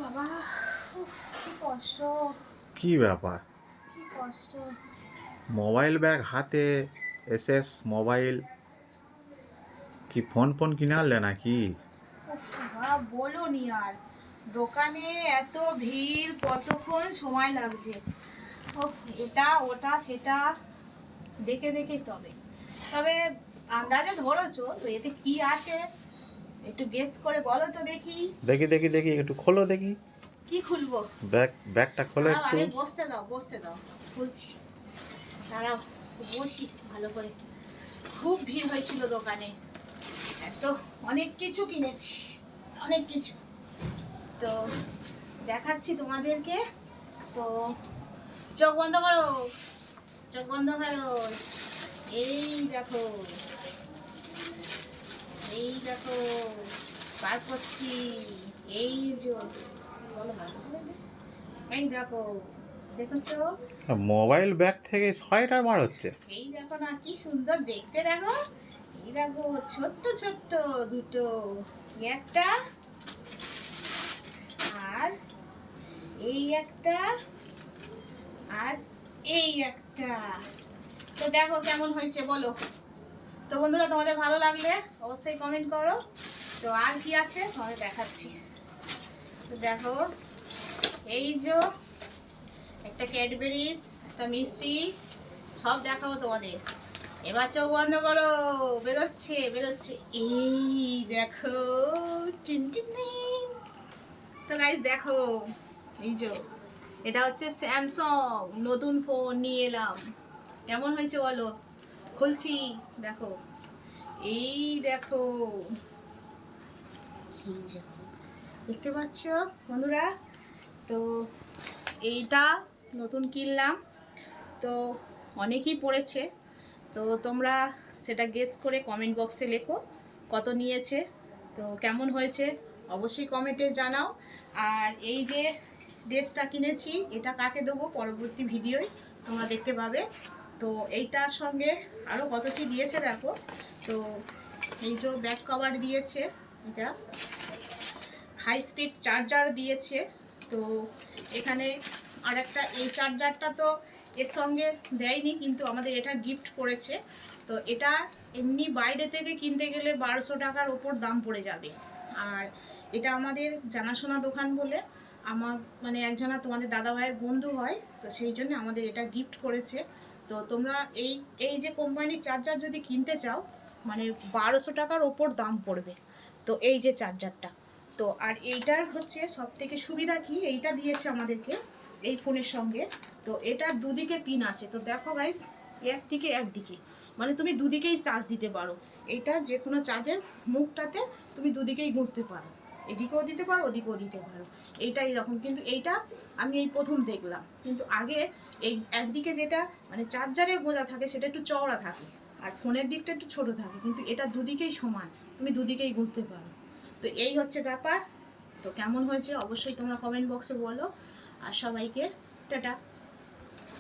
বাবা, উফ, কি কষ্ট, কি ব্যাপার? কি কষ্ট। মোবাইল ব্যাগ হাতে, এসএস মোবাইল, কি ফোন ফোন কিনে আনলে নাকি? উফ বাবা, বলো নি আর। দোকানে এত ভিড়, কতক্ষণ সময় লাগছে। উফ, এটা ওটা সেটা দেখে দেখে তবে তবে আন্দাজে ধরেছো তো, এতে কি আছে একটু গেস করে বলো তো দেখি। দেখি দেখি দেখি, একটু খোলো দেখি। কি খুলবো? ব্যাগটা খোলো দাঁড়াও, একটু। আগে বসতে দাও, বসতে দাও, খুলছি। দাঁড়াও, বসি ভালো করে। খুব ভিড় হয়েছিল দোকানে, এত অনেক কিছু কিনেছি, অনেক কিছু। তো দেখাচ্ছি তোমাদেরকে। তো চোখ বন্ধ করো, চোখ বন্ধ করো। এই দেখো, এই দেখো, বার করছি। এই যে বলো, বাচ্চা মানুষ। এই দেখো, দেখেছো? মোবাইল ব্যাগ থেকে সোয়েটার বার হচ্ছে? এই দেখো না, কি সুন্দর দেখতে, দেখো। এই দেখো, ছোট্ট ছোট্ট দুটো, একটা আর এই একটা, আর এই একটা। তো দেখো কেমন হয়েছে বলো। তো বন্ধুরা, তোমাদের ভালো লাগলে অবশ্যই কমেন্ট করো। তো আর কি আছে তোমাদের দেখাচ্ছি। তো দেখো, এই যে একটা ক্যাডবেরিজ, একটা মিষ্টি, সব দেখাবো তোমাদের। এবার চোখ বন্ধ করো, বেরোচ্ছে বেরোচ্ছে। এই দেখো, টিনটিন। তো গাইস দেখো, এই যে এটা হচ্ছে স্যামসাং নতুন ফোন নিয়ে এলাম। কেমন হয়েছে বলো। খুলছি, দেখো। এই দেখো, এই যে দেখতে পাচ্ছ বন্ধুরা। তো এইটা নতুন কিনলাম। তো অনেকই পড়েছে। তো তোমরা সেটা গেস করে কমেন্ট বক্সে লেখো কত নিয়েছে, তো কেমন হয়েছে অবশ্যই কমেন্টে জানাও। আর এই যে ড্রেসটা কিনেছি, এটা কাকে দেবো পরবর্তী ভিডিওয় তোমরা দেখতে পাবে। তো এইটার সঙ্গে আরও কত কী দিয়েছে দেখো। তো এই যে ব্যাক কভার দিয়েছে, এটা হাই স্পিড চার্জার দিয়েছে। তো এখানে আর একটা, এই চার্জারটা তো এর সঙ্গে দেয়নি, কিন্তু আমাদের এটা গিফট করেছে। তো এটা এমনি বাইরে থেকে কিনতে গেলে 1200 টাকার ওপর দাম পড়ে যাবে। আর এটা আমাদের জানাশোনা দোকান বলে, আমার মানে একজনা তোমাদের দাদাভাইয়ের বন্ধু হয়, তো সেই জন্য আমাদের এটা গিফট করেছে। তো তোমরা এই এই যে কোম্পানির চার্জার যদি কিনতে চাও, মানে 1200 টাকার ওপর দাম পড়বে। তো এই যে চার্জারটা, তো আর এইটার হচ্ছে সব থেকে সুবিধা কি, এইটা দিয়েছে আমাদেরকে এই ফোনের সঙ্গে। তো এটা দুদিকে পিন আছে, তো দেখো গাইস, একদিকে একদিকে, মানে তুমি দুদিকেই চার্জ দিতে পারো। এইটা যে কোনো চার্জের মুখটাতে তুমি দুদিকেই গুঁজতে পারো, এদিকেও দিতে পারো ওদিকেও দিতে পারো। এইটা এইরকম, কিন্তু এইটা আমি এই প্রথম দেখলাম। কিন্তু আগে এই একদিকে যেটা মানে চার্জারের গোঁজা থাকে সেটা একটু চওড়া থাকে, আর ফোনের দিকটা একটু ছোট থাকে, কিন্তু এটা দুদিকেই সমান, তুমি দুদিকেই গুঁজতে পারো। তো এই হচ্ছে ব্যাপার। তো কেমন হয়েছে অবশ্যই তোমরা কমেন্ট বক্সে বলো। আর সবাইকে টাটা।